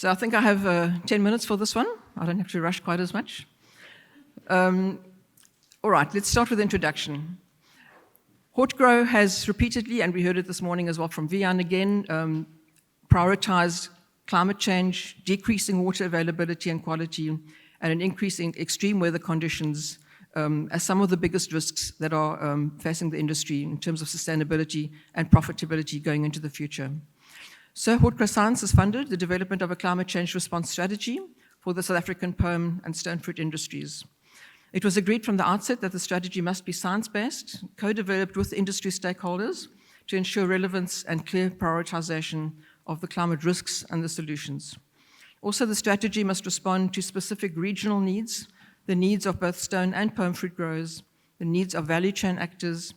So I think I have 10 minutes for this one. I don't have to rush quite as much. All right, let's start with introduction. Hortgrow has repeatedly, and we heard it this morning as well from Vian again, prioritized climate change, decreasing water availability and quality, and an increase in extreme weather conditions as some of the biggest risks that are facing the industry in terms of sustainability and profitability going into the future. So Hortgrow Science has funded the development of a climate change response strategy for the South African palm and stone fruit industries. It was agreed from the outset that the strategy must be science-based, co-developed with industry stakeholders to ensure relevance and clear prioritization of the climate risks and the solutions. Also, the strategy must respond to specific regional needs, the needs of both stone and palm fruit growers, the needs of value chain actors,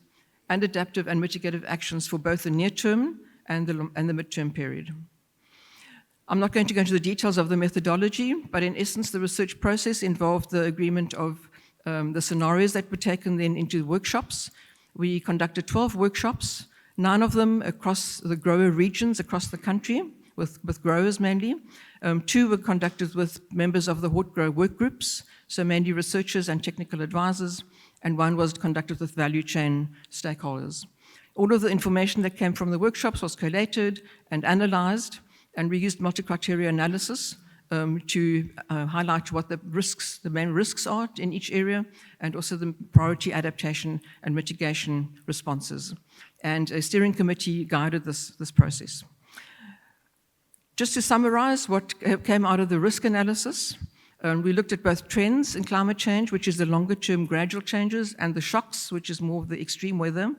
and adaptive and mitigative actions for both the near-term and the mid-term period. I'm not going to go into the details of the methodology, but in essence, the research process involved the agreement of the scenarios that were taken then into workshops. We conducted 12 workshops, 9 of them across the grower regions across the country, with growers mainly. 2 were conducted with members of the Hortgrow work groups, so mainly researchers and technical advisors, and 1 was conducted with value chain stakeholders. All of the information that came from the workshops was collated and analyzed, and we used multi-criteria analysis to highlight what the main risks are in each area, and also the priority adaptation and mitigation responses. And a steering committee guided this process. Just to summarize what came out of the risk analysis, we looked at both trends in climate change, which is the longer-term gradual changes, and the shocks, which is more of the extreme weather.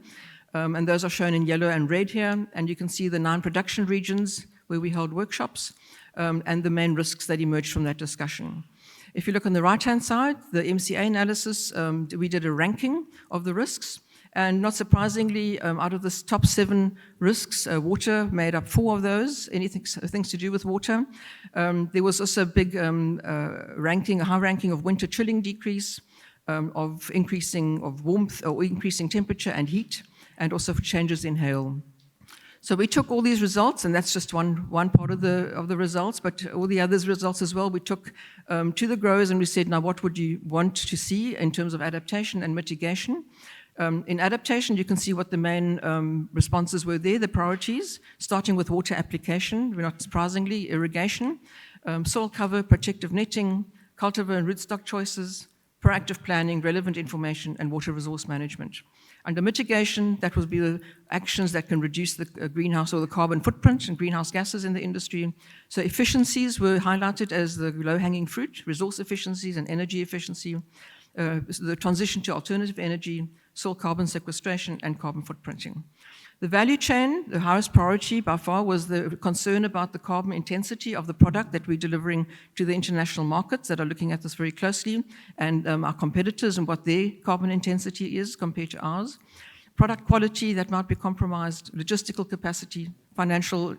And those are shown in yellow and red here, and you can see the 9 production regions where we held workshops, and the main risks that emerged from that discussion. If you look on the right-hand side, the MCA analysis, we did a ranking of the risks, and not surprisingly, out of the top 7 risks, water made up 4 of those, things to do with water. There was also a big a high ranking of winter chilling decrease, of increasing of warmth or increasing temperature and heat, and also changes in hail. So we took all these results, and that's just one part of the results, but all the other results as well, we took to the growers and we said, now what would you want to see in terms of adaptation and mitigation? In adaptation, you can see what the main responses were there, the priorities, starting with water application, not surprisingly, irrigation, soil cover, protective netting, cultivar and rootstock choices, proactive planning, relevant information, and water resource management. Under mitigation, that would be the actions that can reduce the greenhouse or the carbon footprint and greenhouse gases in the industry. So efficiencies were highlighted as the low-hanging fruit, resource efficiencies and energy efficiency, the transition to alternative energy, soil carbon sequestration, and carbon footprinting. The value chain, the highest priority by far, was the concern about the carbon intensity of the product that we're delivering to the international markets that are looking at this very closely, and our competitors and what their carbon intensity is compared to ours. Product quality that might be compromised, logistical capacity, financial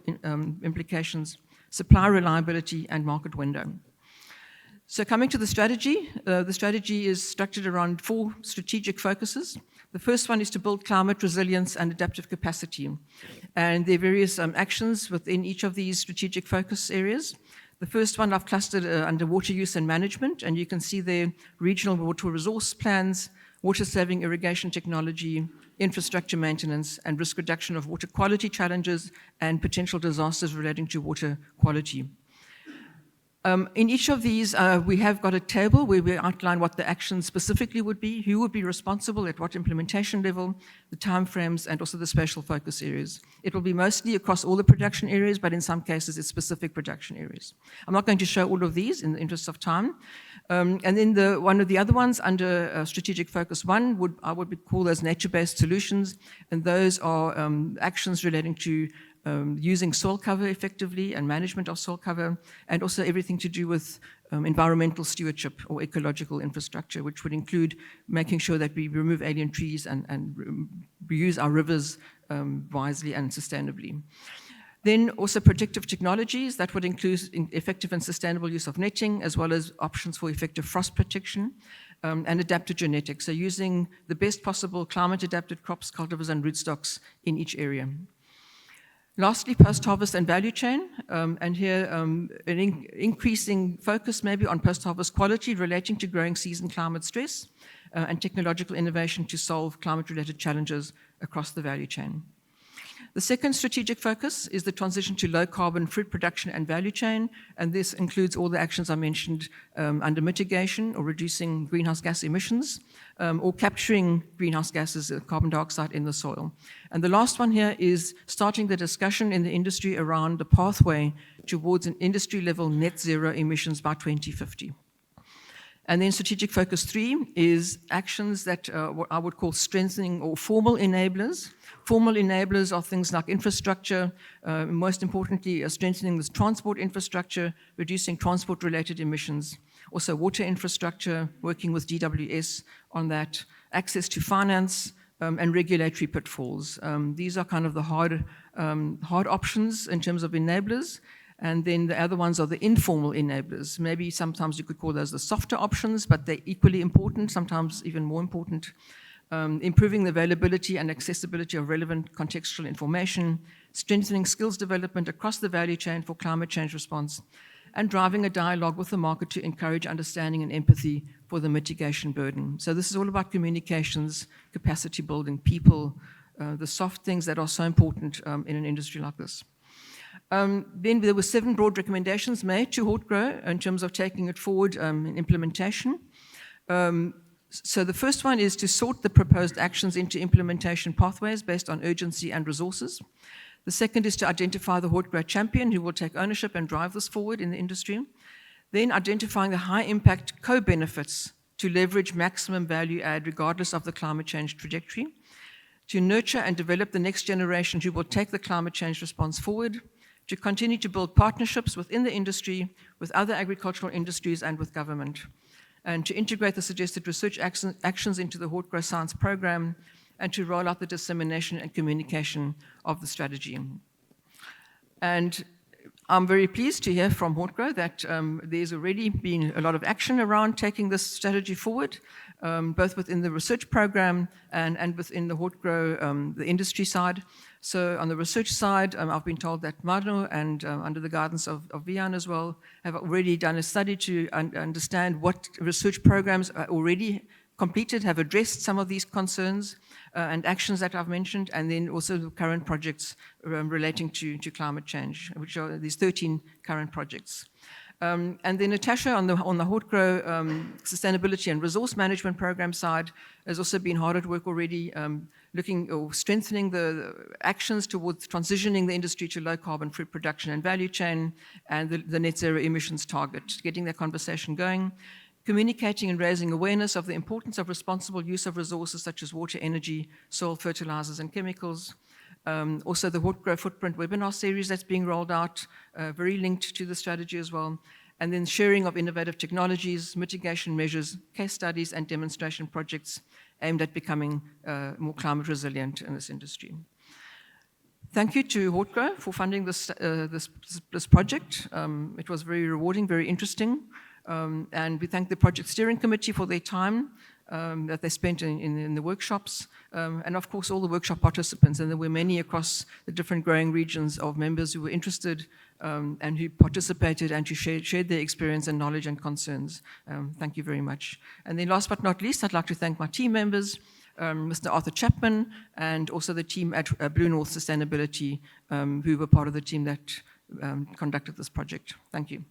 implications, supply reliability, and market window. So coming to the strategy is structured around 4 strategic focuses. The first one is to build climate resilience and adaptive capacity. And there are various actions within each of these strategic focus areas. The first one I've clustered under water use and management, and you can see there regional water resource plans, water-saving irrigation technology, infrastructure maintenance, and risk reduction of water quality challenges and potential disasters relating to water quality. In each of these, we have got a table where we outline what the action specifically would be, who would be responsible, at what implementation level, the timeframes, and also the spatial focus areas. It will be mostly across all the production areas, but in some cases, it's specific production areas. I'm not going to show all of these in the interest of time. And then one of the other ones under strategic focus 1, I would call those nature-based solutions, and those are actions relating to using soil cover effectively and management of soil cover, and also everything to do with environmental stewardship or ecological infrastructure, which would include making sure that we remove alien trees and reuse our rivers wisely and sustainably. Then also protective technologies, that would include effective and sustainable use of netting, as well as options for effective frost protection, and adapted genetics, so using the best possible climate-adapted crops, cultivars, and rootstocks in each area. Lastly, post-harvest and value chain, and here an increasing focus maybe on post-harvest quality relating to growing season climate stress and technological innovation to solve climate-related challenges across the value chain. The second strategic focus is the transition to low-carbon fruit production and value chain, and this includes all the actions I mentioned under mitigation or reducing greenhouse gas emissions or capturing greenhouse gases, carbon dioxide in the soil. And the last one here is starting the discussion in the industry around the pathway towards an industry-level net zero emissions by 2050. And then strategic focus 3 is actions that what I would call strengthening or formal enablers. Formal enablers are things like infrastructure, most importantly, strengthening this transport infrastructure, reducing transport-related emissions. Also water infrastructure, working with DWS on that, access to finance, and regulatory pitfalls. These are kind of the hard options in terms of enablers. And then the other ones are the informal enablers. Maybe sometimes you could call those the softer options, but they're equally important, sometimes even more important. Improving the availability and accessibility of relevant contextual information, strengthening skills development across the value chain for climate change response, and driving a dialogue with the market to encourage understanding and empathy for the mitigation burden. So this is all about communications, capacity building, people, the soft things that are so important in an industry like this. Then there were 7 broad recommendations made to Hortgrow in terms of taking it forward in implementation. So the first one is to sort the proposed actions into implementation pathways based on urgency and resources. The second is to identify the Hortgrow champion who will take ownership and drive this forward in the industry. Then identifying the high impact co-benefits to leverage maximum value add regardless of the climate change trajectory. To nurture and develop the next generation who will take the climate change response forward. To continue to build partnerships within the industry, with other agricultural industries and with government. And to integrate the suggested research actions into the Hortgrow Science Program and to roll out the dissemination and communication of the strategy. And I'm very pleased to hear from Hortgrow that there's already been a lot of action around taking this strategy forward, both within the research program and within the Hortgrow, the industry side. So on the research side, I've been told that Marno and under the guidance of Vian as well, have already done a study to understand what research programs are already completed, have addressed some of these concerns and actions that I've mentioned, and then also the current projects relating to climate change, which are these 13 current projects. And then Natasha on the Hortgrow Sustainability and Resource Management Program side has also been hard at work already, looking or strengthening the actions towards transitioning the industry to low carbon fruit production and value chain and the net zero emissions target, getting that conversation going, communicating and raising awareness of the importance of responsible use of resources such as water, energy, soil, fertilizers and chemicals. Also the Hortgrow Footprint webinar series that's being rolled out, very linked to the strategy as well. And then sharing of innovative technologies, mitigation measures, case studies and demonstration projects aimed at becoming more climate resilient in this industry. Thank you to Hortgrow for funding this project. It was very rewarding, very interesting. And we thank the Project Steering Committee for their time that they spent in the workshops, and of course all the workshop participants, and there were many across the different growing regions of members who were interested and who participated and who shared their experience and knowledge and concerns. Thank you very much. And then last but not least, I'd like to thank my team members, Mr. Arthur Chapman, and also the team at Blue North Sustainability, who were part of the team that conducted this project. Thank you.